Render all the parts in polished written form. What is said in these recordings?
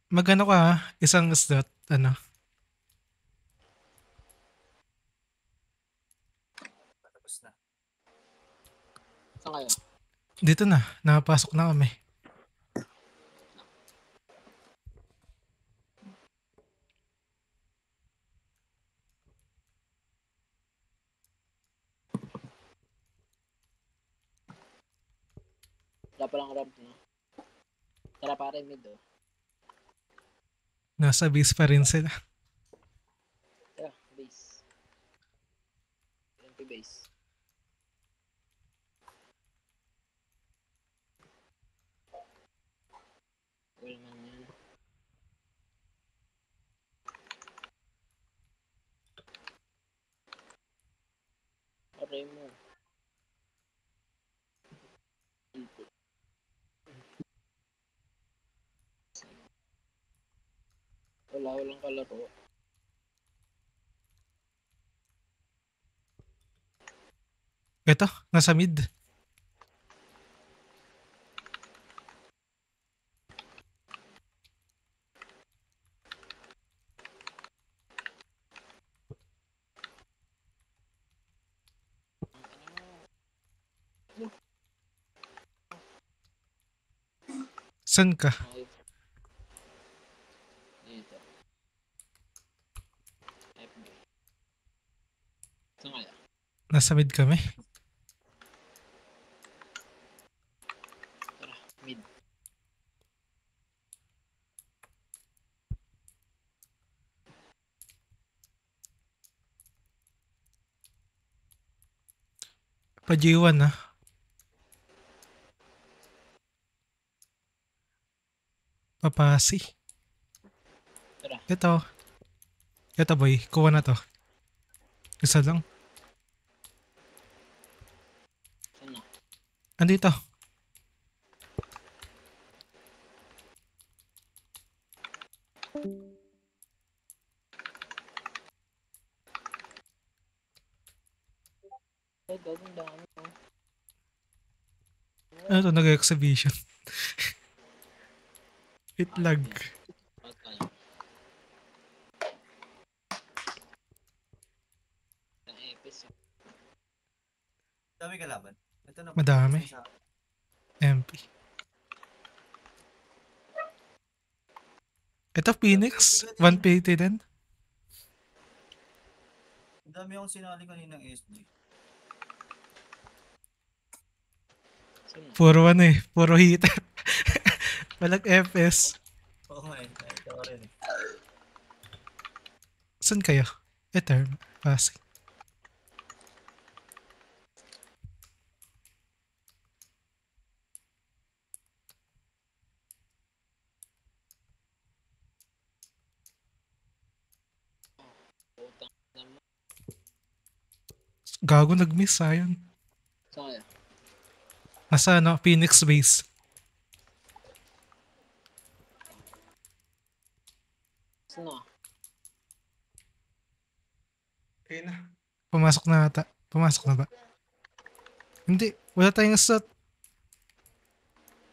Magano ka ha? Isang slot, ano? Patapos na. Saan kayo? Dito na, nakapasok na kami. Wala palang ramp, no? Tara pare, mid, oh. Nasa base pa rin sila. Tara, base. MP base. Wala man yan. Pare mo. Walang kalaro. Ito, nasa mid. San ka? Okay. Dito. FB. Saan kaya? Nasa mid kami. Tara, mid. Pa G1 ha. Papasi. Tara. Ito. Ito boy, kuha na to. Isa lang. Saan na? Andito. Ay, gagong dami, oh. Ano to, nag-exhibition. Itlag. Out ka lang. Ang epis, oh. Dami kalaban. Ito na. Madami. MP. Ito Phoenix. 180 din. Ang dami akong sinali kaninang SD. Saan na? Puro ano eh. Puro hitter. Walang FS. Oo nga eh. Ito ka rin eh. Saan kayo? Ito. Pasig. Putang naman. Gago nag-miss, sayang. Saan kaya? Nasa ano, Phoenix base. Saan na? Ayun na. Pumasok na ata. Pumasok na ba? Hindi. Wala tayong slot.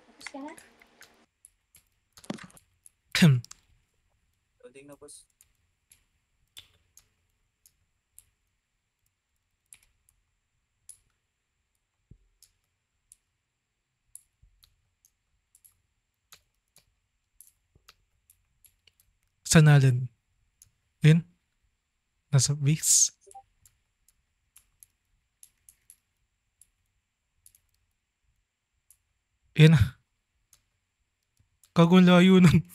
Tapos ka na? Loading na boss. Saan natin? Ayun. Nasa base. Ayun na. Kagong layo nun.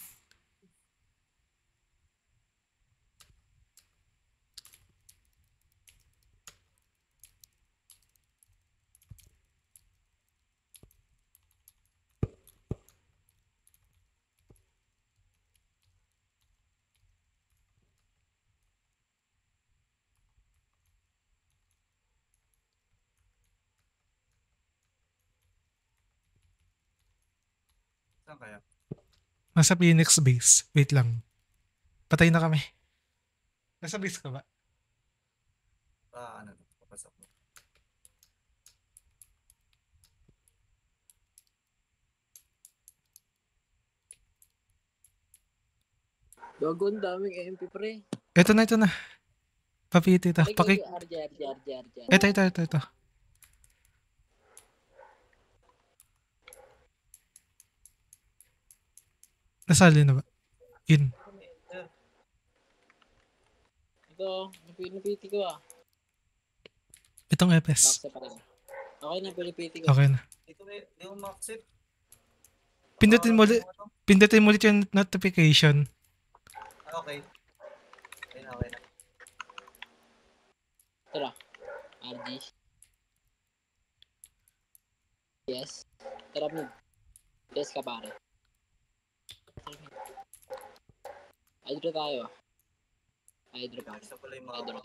Saan kaya? Nasa Phoenix base. Wait lang. Patay na kami. Nasa base ka ba? Ano to? Papasok mo. Gago, ang daming MP pre. Ito na. Papiti ito. Ay, Paki... gago, RJ. Ito. Nasali na ba? Yun. Ito, napiti ko ah. Itong FS. Baksa pa rin. Okay na, pinipiti ko. Okay na. Ito di mo ma-accept. Pindutin mo ulit. Pindutin mo ulit yung notification. Okay. Okay na. Tara. RG. Yes. Tara mo. Yes ka pare. Hydro tayo ah. Hydro pare. Isa pala yung mga Hydro.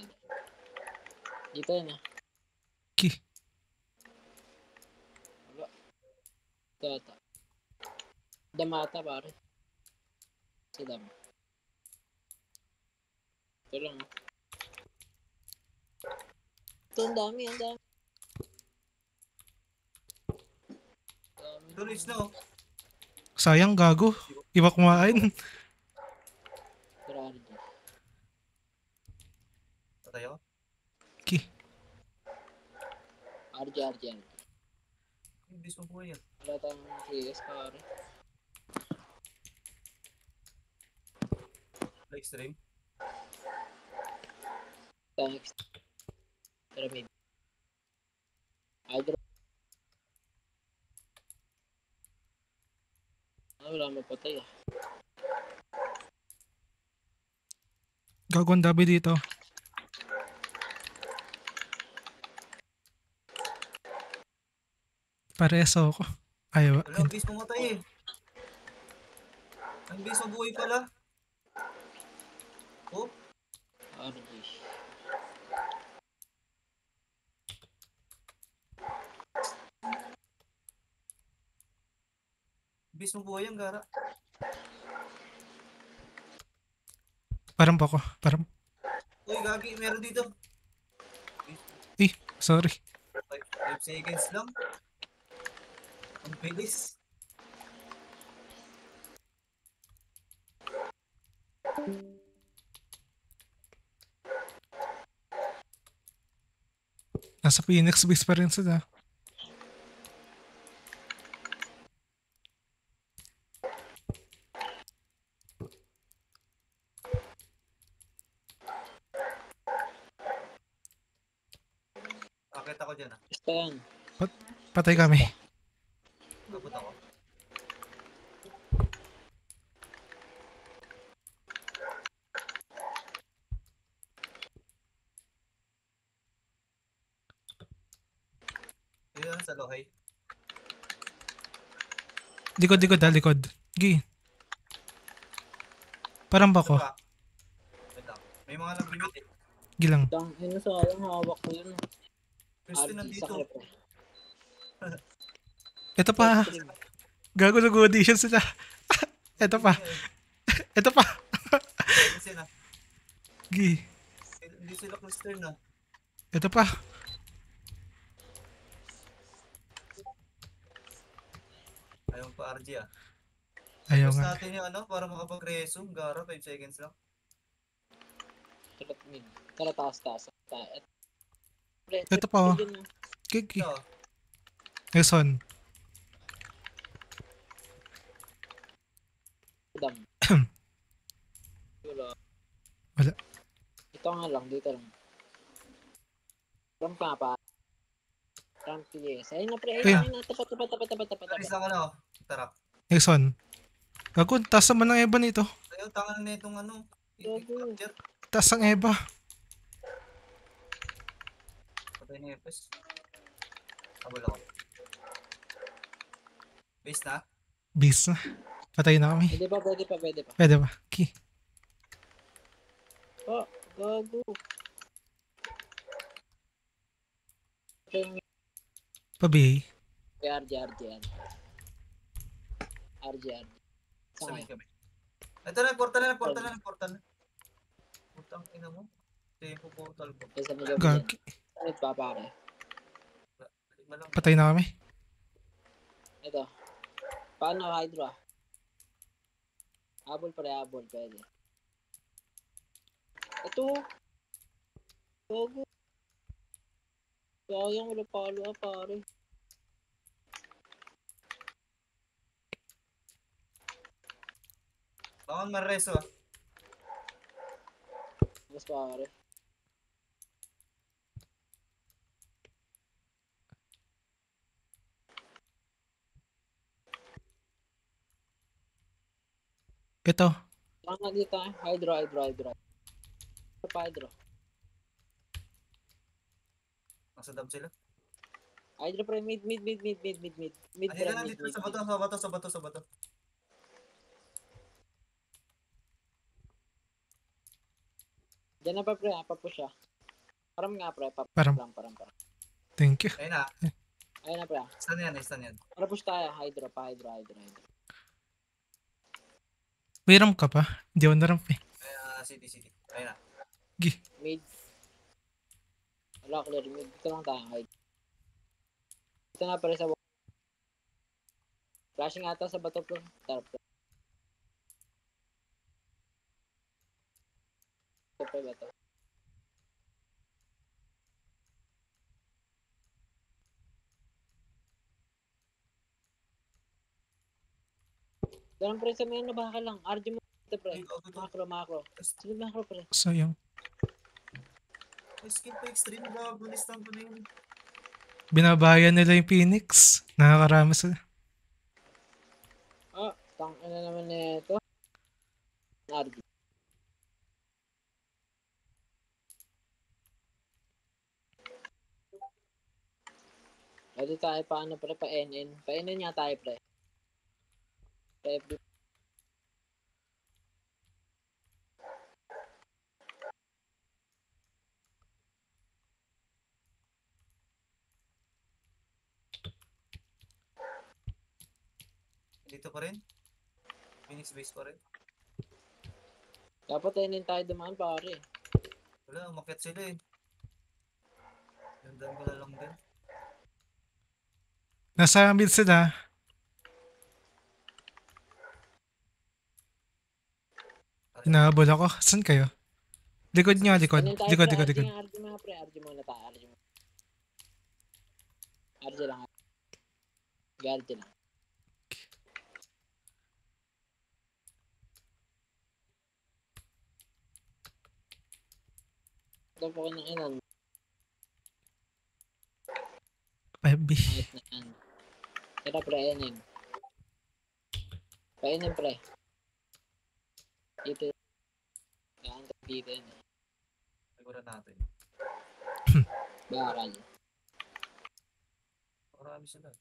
Dito yun ah. Ki. Ito. Damata pare. Si Dam. Ito lang ah. Ito ang dami. Tulis na oh. Sayang, gago. Iba kumain. Tara RG. Tayo? Ki. RG. Hindi mo buhay yan. Wala tayong CS pare. Like stream. Thanks. Tara mid. Hydro. Wala mapatay ah. Gago, ang dami dito. Pareso ako. Ayaw. Wala, ang bis pumatay eh. Ang bis mabuhay pala. Oh, RG. bis mabuhay ang gara. Parang pa ako. Parang... Uy, gagi, meron dito. Sorry. 5 seconds lang. Ang bilis. Nasa Phoenix base pa rin sila. Akit ako dyan ah. Basta yan. Patay kami. Abot ako. Yun sa lohay. Likod. Gi. Parang ba ko? Diba? Wait lang. May mga nag-mute eh. Gi lang. Dang, yun sayang hawak ko yun. Christy RG nandito. sa krepe. Ito pa. Gago, nag-audition sila. Ito pa. Hindi sila. Gi. Hindi sila cluster na. Ito pa. Ayaw pa RG ah. Ayaw Tapos nga. natin yung ano para makapag-resume. Gara, 5 seconds lang. Tara mid. Tara taas. Pre, Ito pa oh. yun, Gi. Ito. Nelson. Dam. Wala. Wala. Ito nga lang, dito lang. From pa. From PS. Ayun na pre, ayun na. Tapat. Alis lang ano. Tara. Nelson. Gago, taas naman ng Eva nito. Ayaw, tangan na itong ano. Gago. Capture. Taas ng Eva. Patay ni Epes. Habol ako. Base na? Beast na. Patay na kami. Pwede pa. Pwede ba? Ki. Oh, gago. Pabihey. RG. Sabihin kami. Ito na, portal na. Putang ina mo. Tempo portal ko. Kesa medyo Gagi. Ano pa pare? Malang. Patay na kami. Ito. Paano Hydra? Habol pare, pwede. Ito. Gago. Sayang wala palo pare. Baka mareso ah. Mas pare. Ito. Tama dito ah. Hydro. Hydro. Nasa dam sila. Hydro pre, mid. Mid Dito pre, na, mid. dito sa bato. Diyan na pa pre, papush siya. Param nga pre, Param. param. Thank you. Ayun na. Ayun na pre. Stun yan. Para push tayo, hydro. May ramp ka pa? Hindi ako na-ramp eh. City. Ayun na. Gi. Mid. Wala clear mid. Dito lang tayo, hydro. Dito na pre sa wall. Flashing ata sa bato pre. Tara pre. Bato. Ganun pre sa may ano, baka lang. RG mo dito pre. Macro. Sige macro pre. Sayang. Skill pa extreme ba? Bulistan ko na yun. Binabayan nila yung Phoenix. Nakakarami sila. Ah, tang ano naman nito. RG. Pwede tayo paano pre, pa NN. Pa NN nga tayo pre. Pre, Dito pa rin. Phoenix base pa rin. dapat NN tayo dumaan pare. Wala, umakyat sila eh. Gandaan ko na lang din. Nasa mid sila. Hinahabol ako. Saan kayo? Likod nyo, likod. NN tayo Likod. pre, RG mga pre, RG muna tayo, RG muna. RG lang. RG lang. Ito po ng inan. Baby. Kahit na yan. Tira pre, NN. Pa NN pre. Dito. Gaan ka dito yun eh. Siguro natin. Bakal. Marami sila.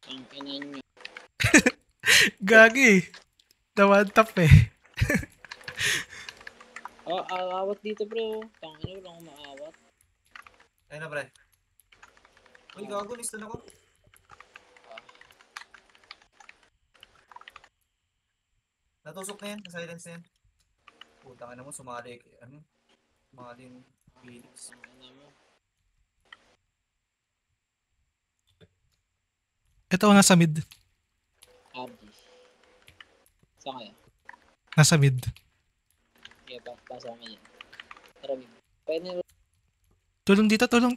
Ang inan nyo. Gagi. One tap eh. Oh, awat dito pre oh. Tangina lang umaawat. Ayun na pre. Uy, gago, lista na ko. Natusok na yan, silence na yan. Putang ina mo, sumali. Sumali yung Phoenix. Tangina mo. Ito nasa mid. RG. Saan kayo? Nasa mid. Sige pa, pasok kami yan. Tara mid. Pwede Tulong dito, tulong.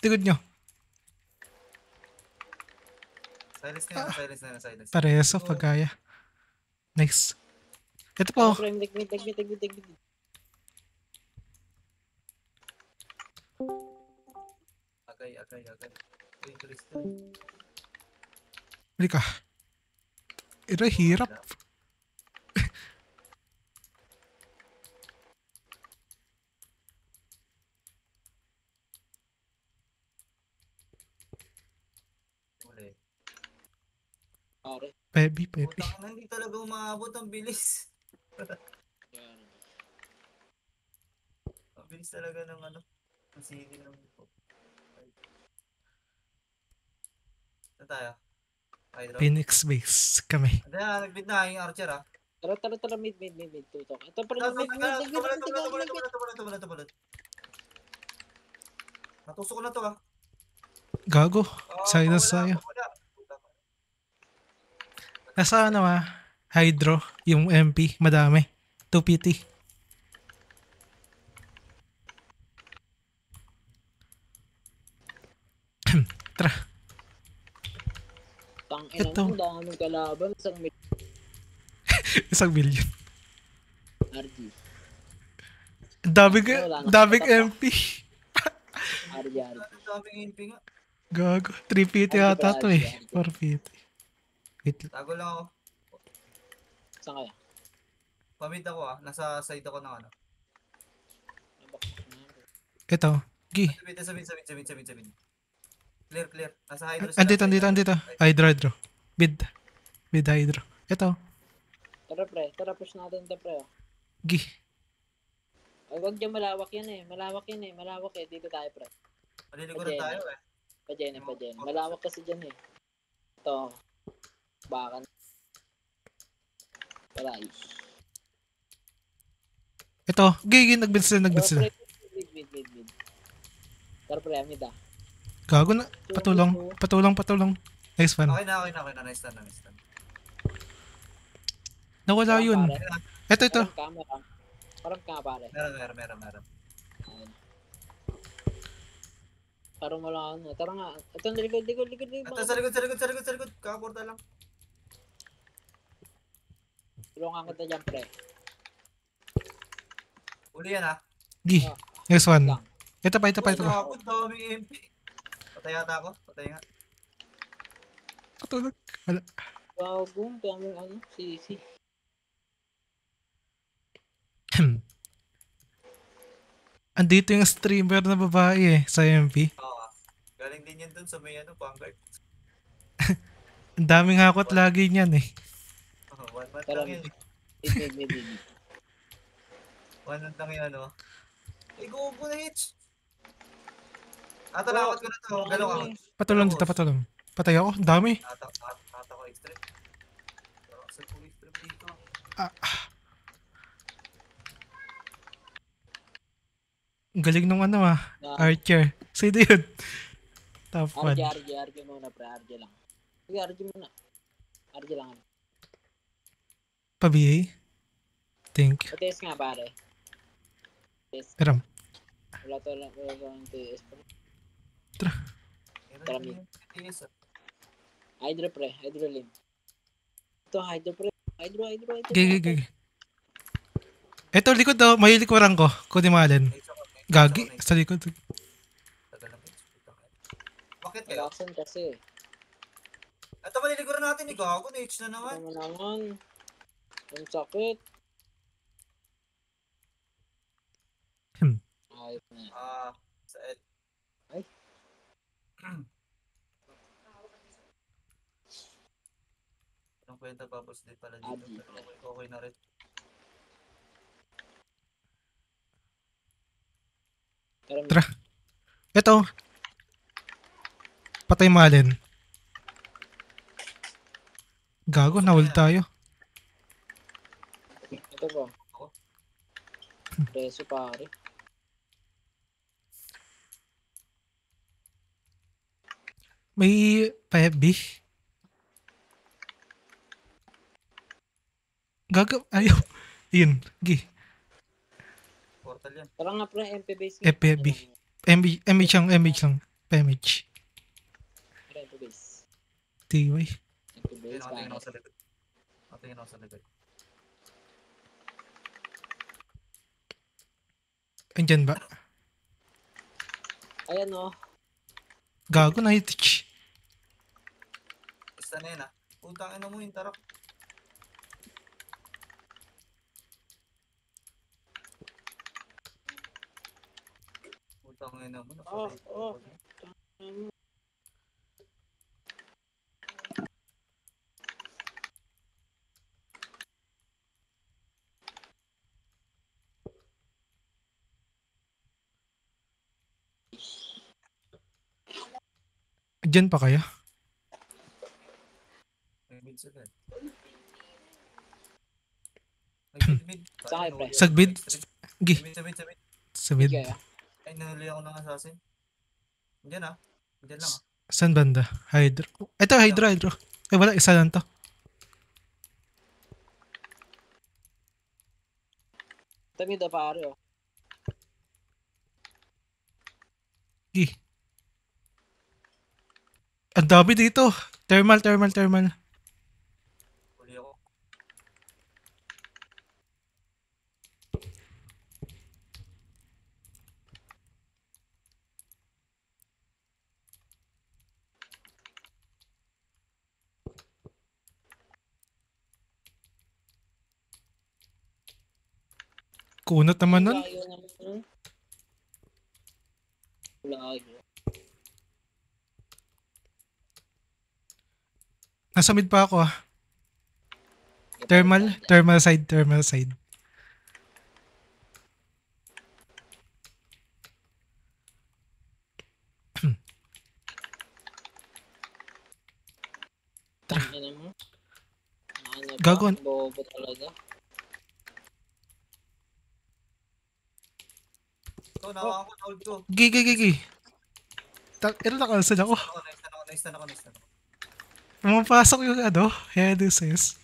Likod nyo. Silence na yan, silence. Pareso, pagkaya. Nice. Ito po. Frame, mid. Agay. Uy, Tristan. Balik ka. Ito, hirap. Uli. Pare. Baby. Putang ina, hindi talaga umaabot, ang bilis. Yan. Ang bilis talaga ng ang sige ng Saan tayo? Hydro? Phoenix base kami. Hindi na, nagbid na yung archer ah. Tara, mid. Tutok. Ito pa rin, mid. Tumalad. Natusok ko na to ah. Gago. Oh, Silence wala, tayo. wala. Puta ka. Nasa ano Hydro. Yung MP. Madami. 2PT. Tara. Tangina Ito. mo, daming kalaban. Isang Isang million. RG. Daming, Wala na. daming MP. RG, RG. Ang daming NP nga. Gago. 3PT ata to eh. 4PT. Wait. Tago lang ako. Saan kaya? Pamid ako nasa side ako ng ano. Ito. Gi. Sabin. Clear. Nasa hydro sila. Andito. Hydro. Bid Hydro. Ito. Tara push natin ito pre. Gi. Ay, wag dyan malawak yan eh. Malawak eh. Dito tayo pre. Maliliguran tayo eh. Pa-Jen. Malawak kasi dyan eh. Ito. Bakan. Wala eh. Ito. Gi. Nagbid sila. Mid. Tara pre, mid ah. Gago na. Patulong. Nice one. Okay na. Nice done. Nawala yun. Ito. Parang ka pare. Meron. Parang wala ano. Tara nga. Ito, likod. Ito sa likod. Kakaporta lang. Tulungan kita dyan pre. Uli yan Gi. Next one. Lang. Ito pa. Ako, daming MP. Patay yata ako. Patay nga. Patulog. Wala. Gago, daming ano. Sisi. Andito yung streamer na babae sa MP. Oo. Galing din yan dun sa may Vanguard. Ang daming hakot lagi niyan eh. 1 month Tara, lang yan. mid. 1 month lang yan Go na hits. Talakot ko na to. Galaw ako. Patulong dito. Patay ako. Ang dami. Nata ko extreme. Sa full extreme dito. Ang galing nung Archer. Sino yun? Top 1. RG muna pre. RG lang. Sige, RG muna. RG lang. Pa-BA? Thank you. Test nga pare. Test. Pero, Wala lang TS pre. Tara mid. TS. Hydro pre. Hydro lim. Ito hydro pre. Hydro. gigi. Ito, likod daw. May likuran ko. Kunin mo alin. Gagi. Sa likod. Bakit kayo? Relaxan kasi. Ito maliliguran natin gago na H na naman. Ano naman. Ang sakit. Ayos na. Sa Ed. Ay. Anong kwenta tapos din pala dito. Pero okay na rin. Tara. Ito. Patay mo alin. Gago, nahul tayo. Ito po. Preso pare. May 5B. Gago, ayaw. Yun, gi. Portal yan. Tara nga pre, MP base. FB. MH lang. PMH. Pre, MP base. TY. MP base Tingin ako pare. sa likod. Tingin ako sa likod. Andyan ba? Ayan o. Gago, na-hitch. Basta na yan Putang ina mo yung tarak. Putang ina mo. Oh. Andyan pa kaya? May mid sila. Mid. Sakay, pre. Sagbid? Gi. Sa mid. Sa mid. Kaya. Ay, nanuli ako ng assassin. Diyan Diyan lang Saan banda? Hydro. Ito, hydro. Eh, wala. Isa lang to. Tabi da pare oh. Gi. Ang dami dito. Thermal. Huli ako. Kunot naman nun. Layo naman. Layo. Nasa mid pa ako ah. Thermal side. Tangina mo. Ano ba? Gago. Bobo talaga. Ito, nawakan ko, hold ko. Gi. Ito nakalsan ako. Nice na ako. Pumapasok yung ano. Heduses.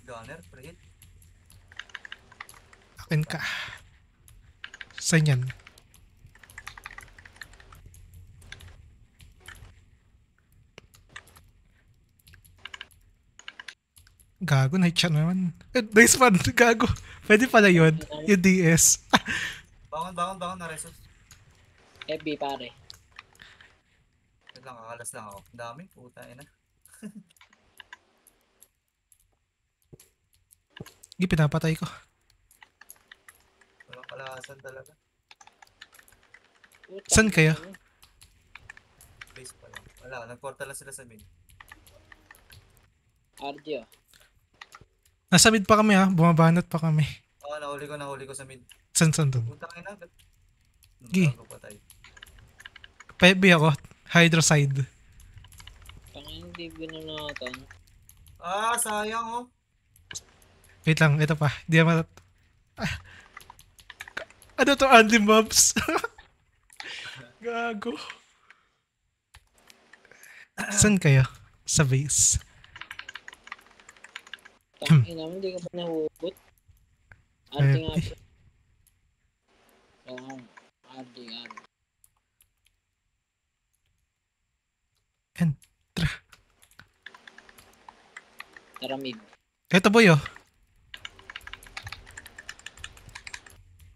Gunner, pre-hit. Akin ka. Saan yan? Gago, night siya naman. Nice one, gago. Pwede pala yun. Yung DS. Bangon, na resos. FB pare. Wait lang, kakalas lang ako. Ang dami, puta ina. Hindi, pinapatay ko. Walang kalasan talaga. Saan kayo? Base pa lang. Wala, nagportal lang sila sa mid. RG oh. Nasa mid pa kami ha. Bumabanat pa kami. Oo, nahuli ko sa mid. Saan doon? Puta ina. Gi. Bago patay. Pebe ako. Hydro side. Tangin hindi binunatan. Ah, sayang oh. Wait lang, ito pa. Di naman. Ano to, Andy Mobs? Gago. Saan kayo? Sa base. Tangina mo, hindi ka pa nahugot. RG nga Eh, pre. Oo, RG. Entra. Tara mid. Ito boy oh.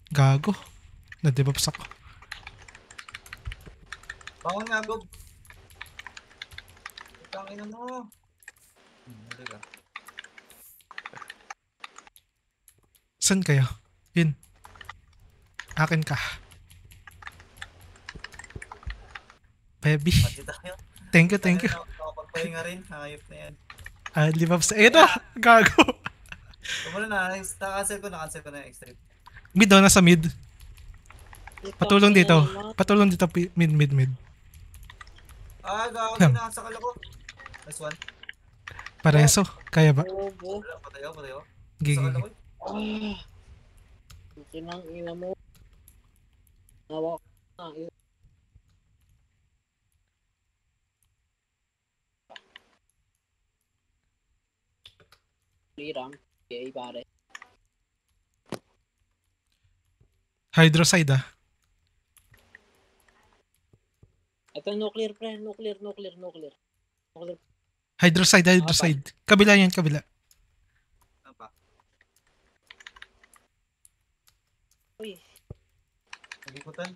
Gago. Nadibups ako. Bangon nga, Gob. Putang ina mo. Huli ka. Saan kayo? Yun. Akin ka. Baby. Pati tayo. Thank you. Nakapagpahinga rin. Hayop na yan. Andy Mobs. Ito! Gago. Kumula na. Na-cancel ko na yung extra. Mid daw, nasa mid. Patulong dito. Mid. Ah, gago na. Sakal ako. Nice one. Pareso. Kaya ba? Bobo. Wala, patay ako. Gigi. Sakal ako. Ah. Kinang ina mo. Nawa ko na. Ram. Okay, pare. Hydro side ah. Ito nuclear pre. Nuclear. Hydro side. Kabila yan. Ano pa? Uy. Nalikutan.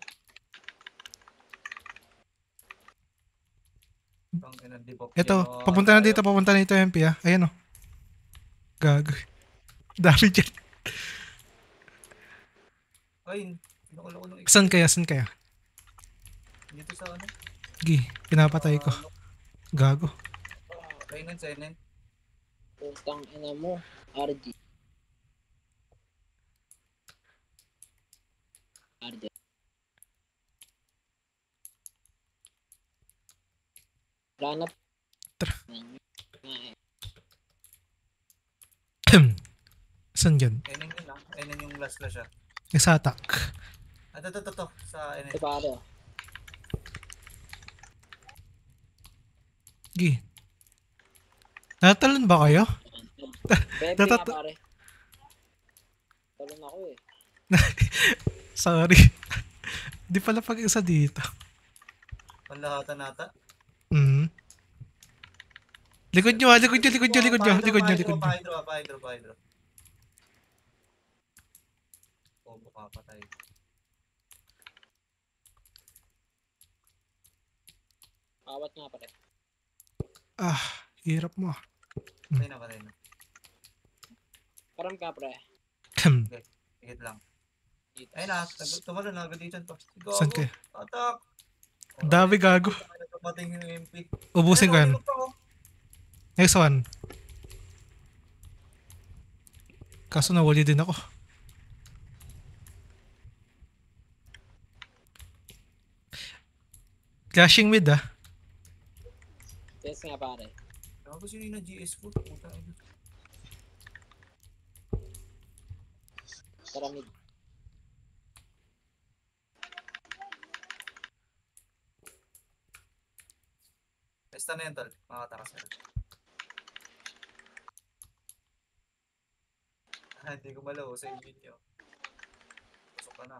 Ito, papunta na dito MP ah. Ayan oh. Gago. Dami dyan. Ay, nakulo ko ng Saan kaya? Dito sa ano? Gi, pinapatay ko. Gago. Kainin. Putang ina mo. RG. Ranap. Tara. Saan yan? Kainin yun lang. Kainin yung last flash ah. Isa attack. Ito. Sa Ito pare. Gi. Natalon ba kayo? Pepe nga Natat- pare. Talon ako eh. Sorry. Di pala pag-isa dito. Panlahatan nata. Mm. Likod nyo ah, likod nyo, likod nyo, likod nyo, likod nyo, likod nyo. Pa-hydro. Oh, mukha patay. Awat nga pare. Ah, hirap mo. Patay na. Param ka pre. Higit lang. Ayun na, tumalon na, galitan pa. Saan kayo? Atak! Dami gago. Tumating yung MP. Ubusin ko yan. Next one. Kaso nawali din ako. Clashing mid ah. Yes nga pare. Ako sino yung na-GS ko? Puta. Tara mid. Basta na yan, tol. Makatakas na. Hindi ko malaw sa inyo nyo. Pasok ka na.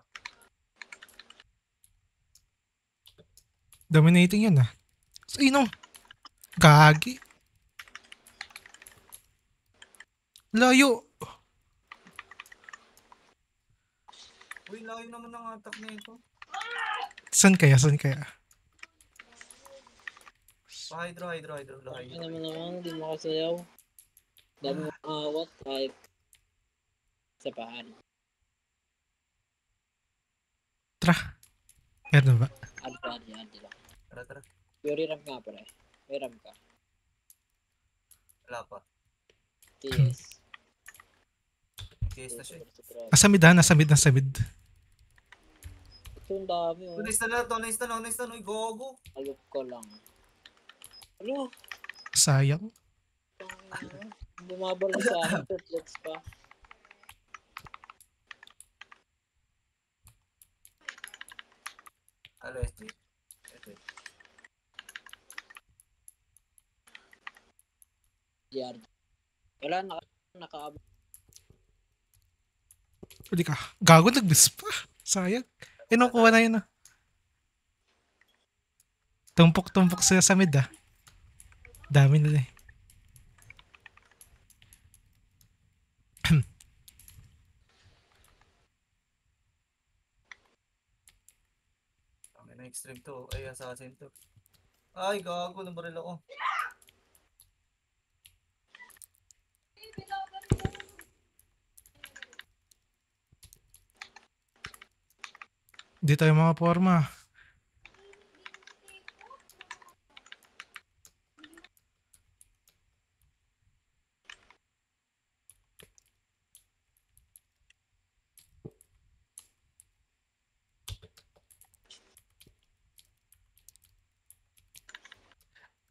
Dominating yan ah. Sino? Gagi. Layo. Uy, layo naman ang attack na ito. Saan kaya? Saan kaya? Pa-hydro. Ano naman, di mo kasayaw. Dami mo awat kahit sa pahan. Tra. Meron ba? Adi lang. Tara. Fury ramp nga pare. May ramp ka. Wala pa. TS. Case na siya. Nasa mid ha? Nasa mid. Ito ang dami oh. Nice na. Uy, gogo. Alok ko lang. Ano? Sayang. Bumabara sa akin. Triplets pa. Hello, SG. GR. Wala, nakaabot. Pwede ka. Gago nagbis pa. Sayang. Kinukuha na yun ah. Tumpok sila sa mid ah. Dami nila eh. Ang extreme to. Ay, assassin to. Ay, gago. Nabaril ako. Di tayo mga forma.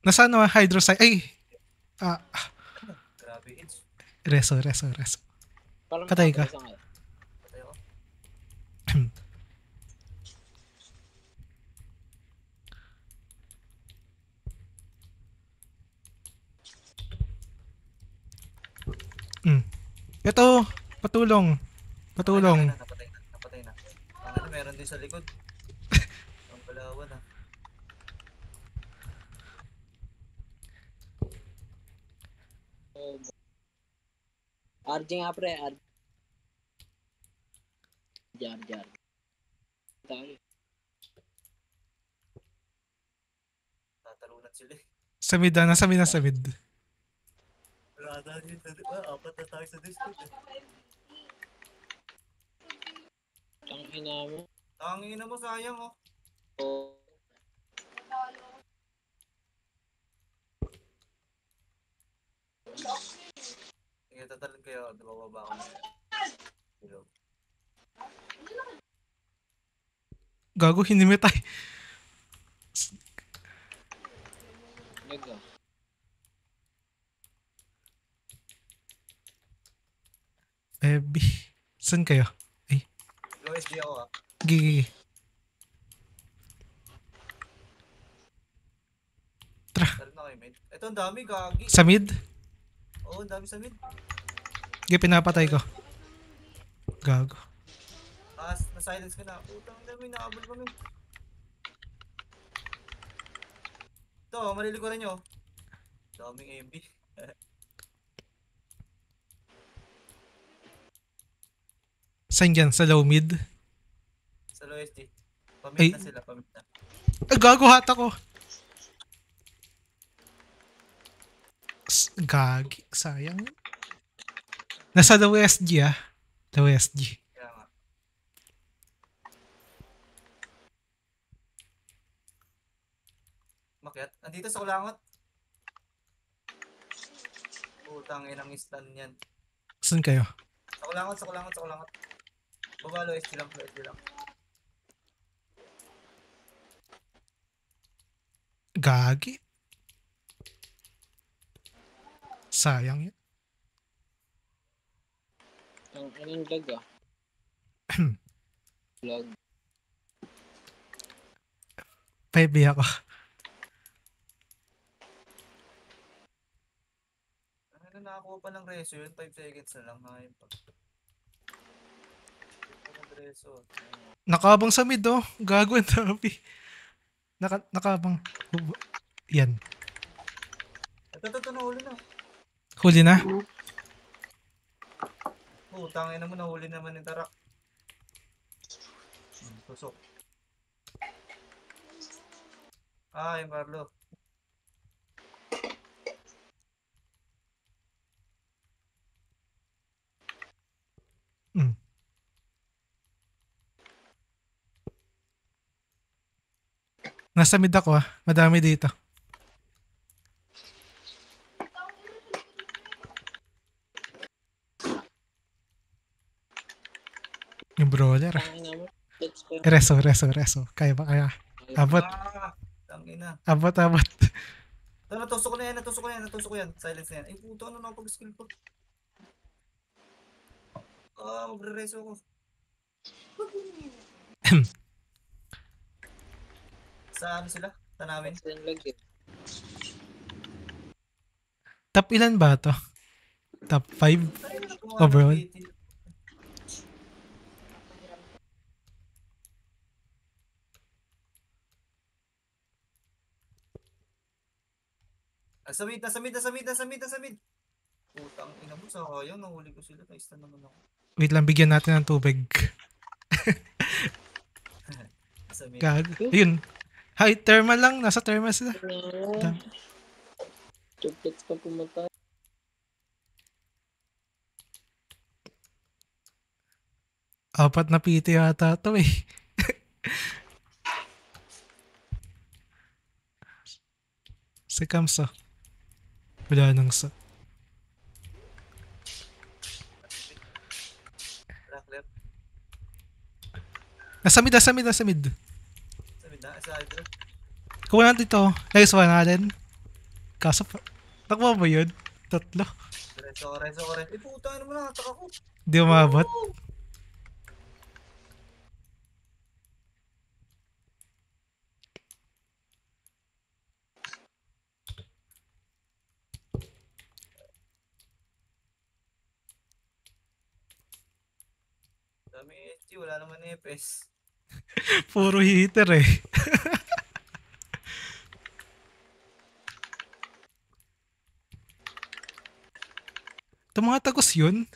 Nasaan na hydrocyte? Ay! Grabe, it's. Reso. Parang Patay ka. isang Patay ako. Ito! Patulong. Napatay na. Ang meron din sa likod. Ang balawan ah. RJ nga pre. Jar. Tayo. Tatalunan sila eh. Sa mid ah. Nasa mid. Wala na din. Apat na tayo sa Discord eh. Ang ina mo. Tangina mo, sayang oh. Oh. Sige, tatalon kayo. Bababa ako na. Hello. Gago, hinimitay. Nagga. Baby. Saan kayo? Low SG ako ah. Gigi. Talon na kayo. kay mid. Ito, ang dami, gagi. Sa mid? Oo, ang dami sa mid. Sige, pinapatay ko. Gago. Na-silence ka na. Putang dami, naabol kami. Ito, malilikuran nyo. Daming MB. Saan dyan? Sa low mid? Sa low SD. Ay. Pamit na sila, pamit na. Gago, hata ko. Gagi. Sayang. Nasa low SG ah. Low SG. Kaya nga. Makyat. Andito sa kulangot. Putang inang stun yan. Saan kayo? Sa kulangot, sa kulangot, sa kulangot. Baba, low SD lang, low SD lang. Gagi. Sayang yun. Anong lag ah? Lag. 5B ako. Ano, nakakuha pa ng reso yun? 5 seconds na lang. Ngayon pa. Reso. Nakabang sa mid oh. Gago ang dami. Nakabang. Yan. Ito, nahuli na. Huli na. Putang ina mo, nahuli naman yung tarak. Tusok. Yung Carlo. Mm. Nasa mid ako ah. Madami dito. Yung brawler. Tangina mo. Let's go. Reso. Kaya ba kaya? Abot. Tangina. Abot. Ito, natusok ko yan. Silence na yan. Ay, puto, ano napag-skill ko? Magre-reso ko. Sa ano sila? Tanawin? Sa yung lag eh. Top ilan ba to? Top 5? Overall? Sa mid. Putang ina mo, sayang, nahuli ko sila. Naistan naman ako. Wait lang, bigyan natin ng tubig. Sa mid. Gago. Ayun. Hi, thermal lang. Nasa thermal sila. Ano? Triplets pa pumatay. Apat na PT yata to eh. Si Kamsa. Wala nang sa. Clear. Nasa mid. Sa mid na, sa hydro. Kuha natin dito. Nice one natin. Kaso pa. Takbo ba yun? Tatlo. Reso ko rin. Eh, puta, ano mo na, nataka ko. Di umabot. Dami SG, wala naman FS. Puro heater eh. Ito mga tagos yun.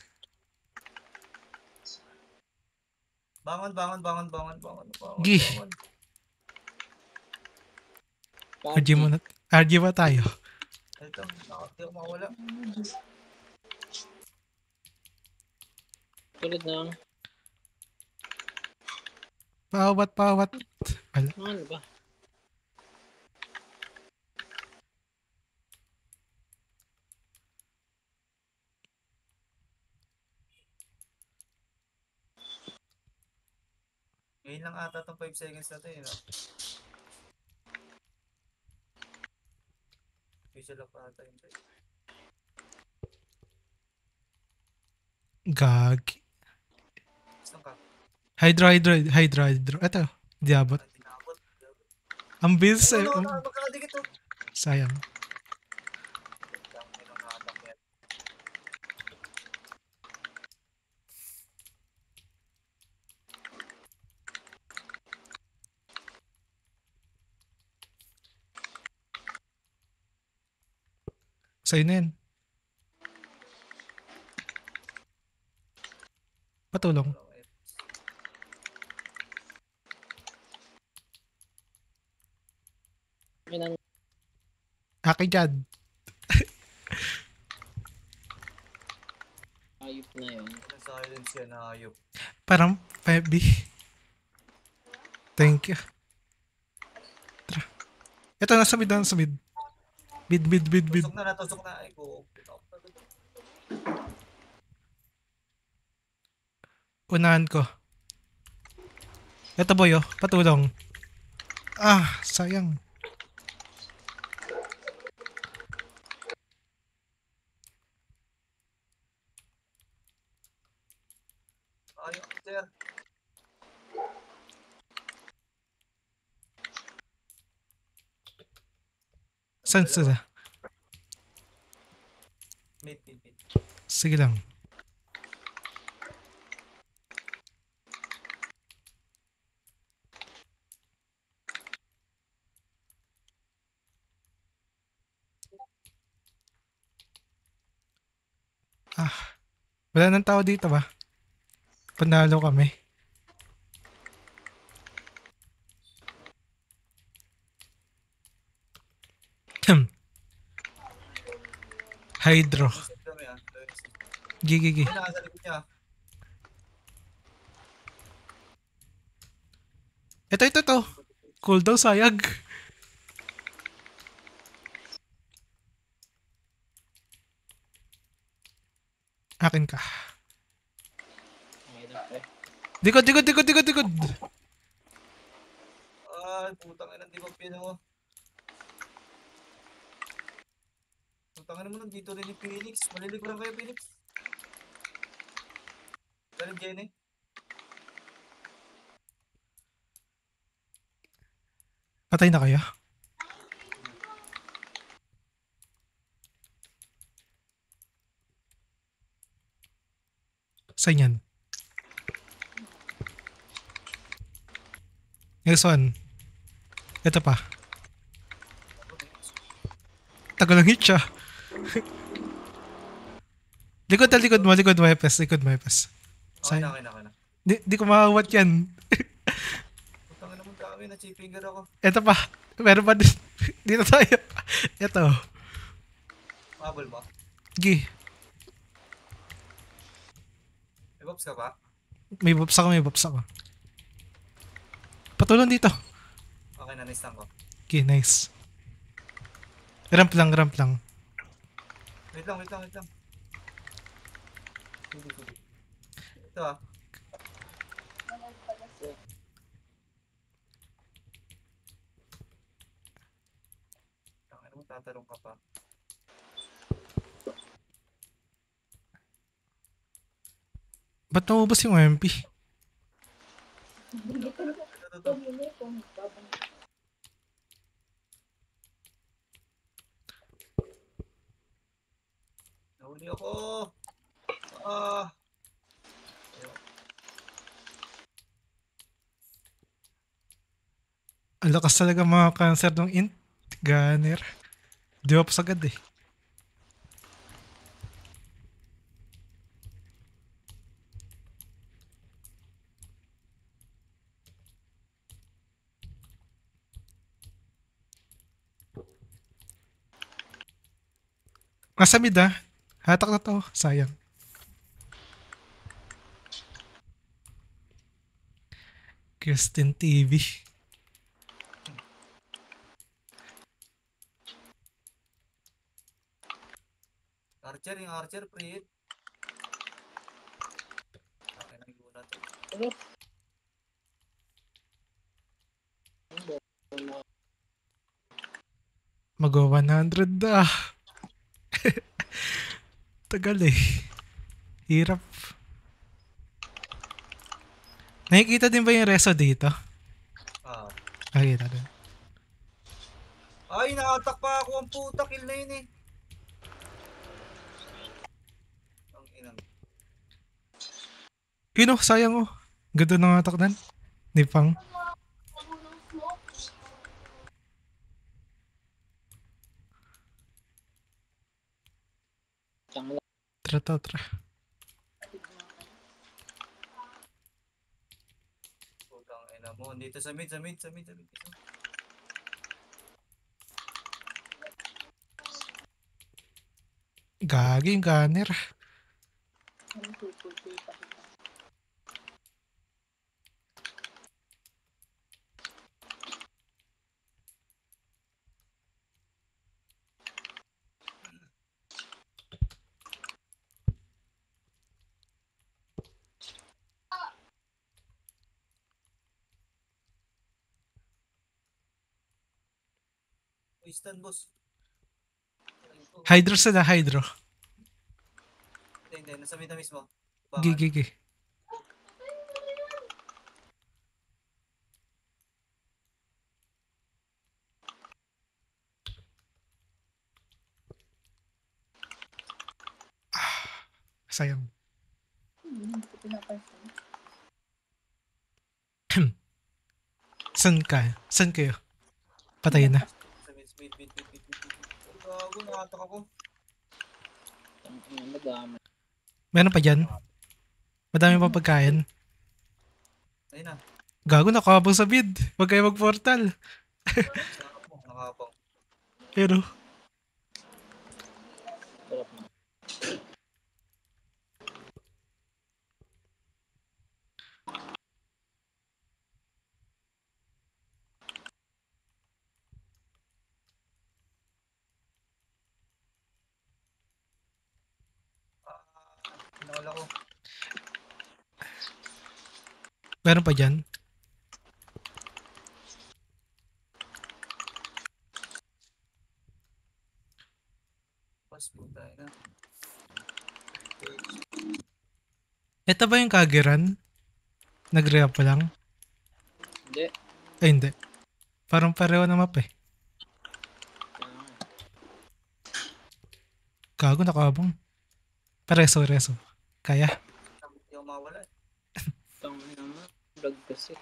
Bangon. Gi. RG muna. RG ba tayo? Ito, nakakti ako mawala. Tulad ng Pawat. Wala. ano ba? Ngayon lang ata itong 5 seconds na ito eh, no? Official up ata yun. Gag. Saan ka? Hydro. Ito. Di abot. Tinabot. Ang bilis eh. Ano, magkakadikit to. Sayang. Sa'yo na yan. Patulong. Yun ang Akin dyan. ayop na yun. Ang silence yan, hayop. Parang 5B. Thank you. Tara. Ito, nasa mid, nasa mid. Mid. Tusok na, natusok na. Ay, go. Unahan ko. Ito boy, oh. Patulong. Ah, sayang. Hayop, sir. Saan sila? Mid. Sige lang. Ah, wala nang tao dito ba? Panalo kami. Hydro. Isip kami, ah. Gigi. Nasa likod niya. Ito. Cool daw, sayag. Akin ka. Okay na, pre. Dikod. Ay, putang ina, di ba pino? Putang ina mo, nandito rin yung Phoenix. Malilikuran kayo, Phoenix. Galing Jenny. Patay na kayo? Saan yan? Next one. Ito pa. Tagal lang hit siya. Likod mo, Epes. Okay Sayang. na. Di ko makawat yan. Putang ina mo, dami. Na-chipinger ako. Ito pa. Meron pa din. Dito tayo. Ito. Mabal mo. Gi. May box ka pa? May bops ako. Patulong dito. Okay na, nice lang ko. Okay, nice. Ramp lang. Wait lang. Sige. Ito ah. Tangin mo, tatalong ka pa. Ba't naubos yung MP? Ito. Nahuli ako. Ah. Ang lakas talaga mga cancer ng int. Gunner. Di pa agad eh. Nasa mid ah. Hatak na to. Sayang. Kristen TV. Archer, pre. Okay, nagiguna to. Ano? Mag 100 ah. Tagal eh. Hirap. Nakikita din ba yung reso dito? Ah. Nakikita din. Ay, naatak pa ako ang puta. Kill na yun eh. Ang inang. Yun oh, sayang oh. Ganda ng atak nan. Ni Pang. Tra. Putang ina mo. Dito sa mid. Gagi yung gunner. Uy, stand boss. Hydro sila, hydro. Hindi. Nasa mid na mismo. Gigi. Sayang. San kayo? Patayin na. Sa mid. Uy, gago. Nakatak ako. Madami. Meron pa dyan? Madami pa pagkain. Ayun na. Gago, nakabang sa mid. Huwag kayo mag-portal. Sarap mo. Nakapang. Pero, Sarap na. Nakala ko. meron pa dyan? Pas po tayo na. Ito ba yung kagiran? Nag-re-up pa lang? Hindi. Ay, hindi. Parang pareho na map eh. Gago, nakabang. Reso. Kaya? Hindi ako mawala. Tangin naman. Vlog kasi.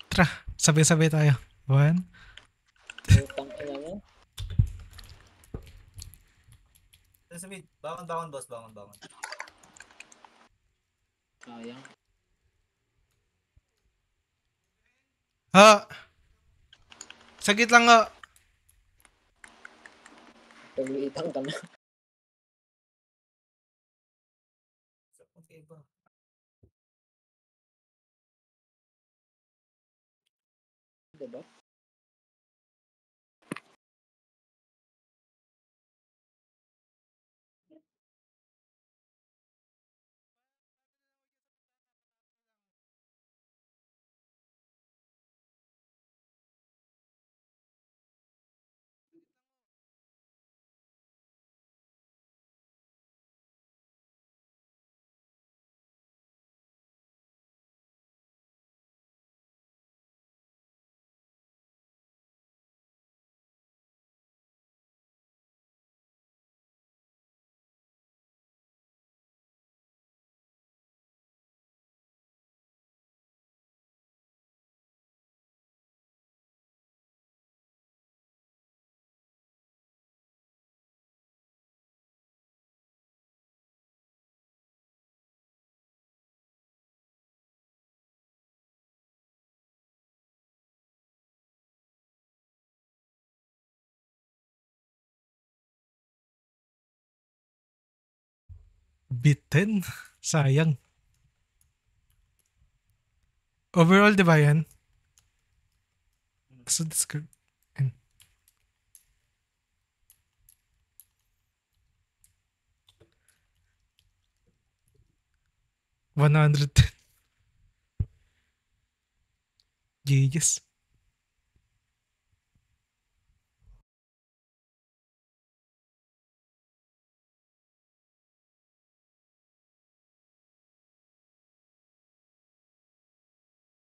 Tra. Sabay-sabay tayo. 1. Tangin mo. Sa mid. Bangon, boss. Bangon. Sayang. Ha! Sagit lang nga. Pagliitang ka na. Okay ba? Diba? Bitten. Sayang. Overall, di ba yan? So, discard. 110. GG's.